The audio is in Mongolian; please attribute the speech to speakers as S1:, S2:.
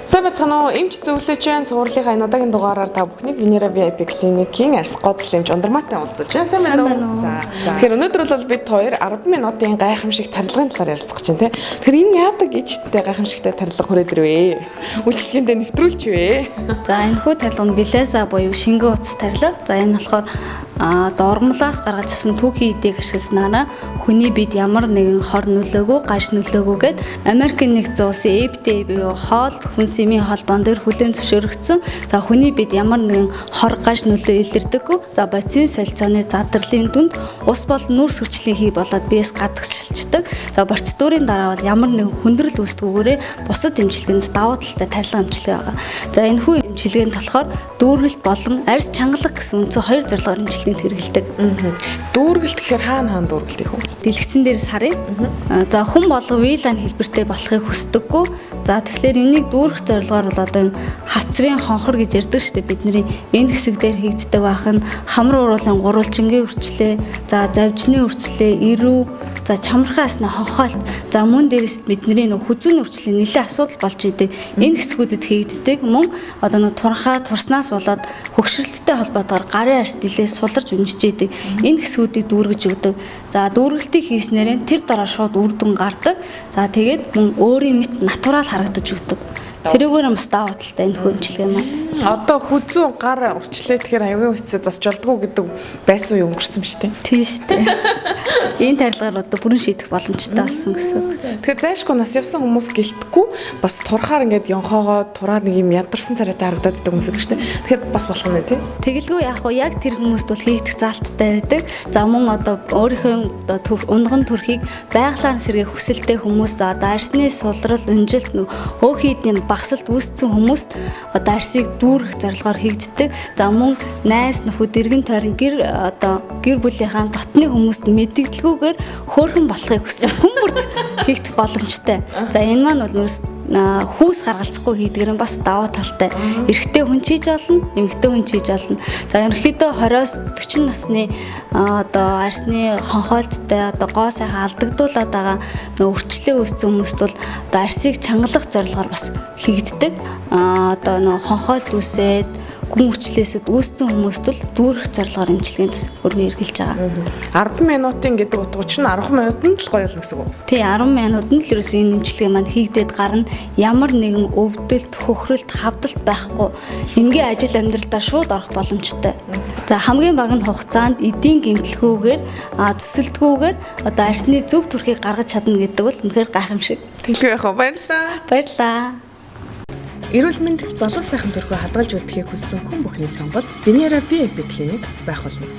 S1: Сайн бацхан уу, эмч зөвлөж цувралынхаа энэ удаагийн дугаараар та бүхнийг Venera VIP клиникийн арьс гоцл эмч Ундрмаатай уулзаж байна. Сайн байна уу? За. Тэгэхээр өнөөдөр бол бид хоёр 10 минутын гайхамшиг тарилгын талаар ярилцах гэж байна, тэ. Тэгэхээр энэ яадаг ичтэй гайхамшигтай тарилга хүрээдэр вэ? Үйлчлэгэндээ нэвтрүүлч вэ?
S2: За энэ хүү тарилга нь Билеса буюу шингэн утас тарилга. За энэ болохоор дормолоос гаргаж авсан түүхийн эдийг ашигласнараа хүний бид ямар нэгэн хор нөлөөгүй, гаш нөлөөгүйгээд Америкийн нэгдсэн улсын FDA буюу хоол хүнс эмийн холбоон дээр хүлээн зөвшөөрөгдсөн. За хүний бид ямар нэгэн хор гаш нөлөө илэрдэггүй. За бодисын солилцооны задрлын дүнд ус бол нүрс хүчлийн хий болоод биес гадагшилчдаг. За процедурын дараа бол ямар нэгэн хүндрэл үүсдэггүйгээр бусад эмчилгээнд давуу талтай тарилга эмчилгээ байгаа. За энэ хүү эмчилгээнд болохоор дүүргэлт болон арьс чангалах гэсэн үндсэн хоёр зорилгоор эмчилгээнд хэрэгэлдэг.
S1: Дүүргэлт гэхээр хаана дүүргэлт их вэ?
S2: Дэлгэцэн дээрс харъя. За хүн болго вилан хэлбэртэй болохыг хүсдэггүй. За тэгэхээр энийг дүүрэх зорилгоор бол одоо энэ хацрын хонхор гэж ярьдаг шүү дээ. Бидний энэ хэсэг дээр хийгддэг байх нь хамар уруулын гурвалжингийн үрчлээ, за завжны үрчлээ, ирүү, за чамархан асны хонхоолт, за мөн дээрээс бидний нэг хүзүүн үрчлийн нэлээд асуудал болж идэг. Энэ хэсгүүдэд хийгддэг мөн одоо нэг турхаа турснаас болоод хөгшрөлттэй холбоотойгоор гарын арьс нэлээд суларч үнжиж идэг. Энэ хэсгүүдийг дүүргэж өгдөг. За дүүргэлтийг хийснээрээ тэр дараа шууд үр дүн гардаг. За тэгээд мөн өөрийн мэт натурал харагдаж өгдөг. Тэрүүгээр бас давуу талтай энэ хүнчлэг маань.
S1: Одоо хүзүү гар урчлээ тэгэхээр аюулгүй хэцүү засч болдгоо гэдэг байсан юм өнгөрсөн шүү дээ.
S2: Тийм шүү дээ. Энэ тарилгаар одоо бүрэн шийдэх боломжтой болсон гэсэн.
S1: Тэгэхээр зайшгүй нас явсан хүмүүс гэлтэхгүй бас турхаар ингээд ёнхоогоо тураад нэг юм ядарсан царайтай харагдаад байдаг хүмүүс шүү дээ. Тэгэхээр бас болох нь тий.
S2: Тэгэлгүй яг тэр хүмүүст бол хийгдэх заалттай байдаг. За мөн одоо өөрийнхөө унган төрхийг байгалаар сэргээх хүсэлтэй хүмүүс одоо арьсны сулрал, унжилт өөхийдийн багсалт үүссэн хүмүүст одоо арьсыг дүүрэх зорилгоор хийгддэг. За мөн найз нөхөд эргэн тойрон гэр бүлийнхаа дотны хүмүүст мэддэгдэлгүйгээр хөөрхөн болохыг хүссэн хүмүүрд хийгдэх боломжтой. За энэ маань бол хүүс гаргалцахгүй хийдгэр нь бас давуу талтай. Эрэгтэй хүн ч хийж болно, эмэгтэй хүн ч хийж болно. За ерөнхийдөө 20-оос 40 насны одоо арьсны хонхоолттой одоо гоо сайхан алдагдуулаад байгаа өрчлөө үүссэн хүмүүст бол одоо арьсыг чангалах зорилгоор бас хийгддэг. Одоо хонхоолт үүсээд гүн үрчлээсэд үүссэн хүмүүст бол дүүрэх зорилгоор эмчилгээнд өргөн эргэлж байгаа.
S1: 10 минутын гэдэг утга учир нь 10 минутанд л гоё болно гэсэн үг.
S2: Тий 10 минутанд л ерөөс энэ эмчилгээ маань хийгдээд гарна. Ямар нэгэн өвдөлт, хөхрөлт, хавдалт байхгүй. Ингээ ажил амьдралдаа шууд орох боломжтой. За хамгийн бага хугацаанд эдийн гэмтэлгүйгээр төсөлдгүйгээр одоо арьсны зөв төрхийг гаргаж чадна гэдэг бол үнэхээр гайхамшиг.
S1: Тэглэв яах вэ? Баярлалаа.
S2: Баярлалаа.
S1: Эрүүл мэнд залуу сайхан төрхөө хадгалж үлдэхийг хүссэн хүн бүхний сонгуульд Venera VIP клиник байх болно.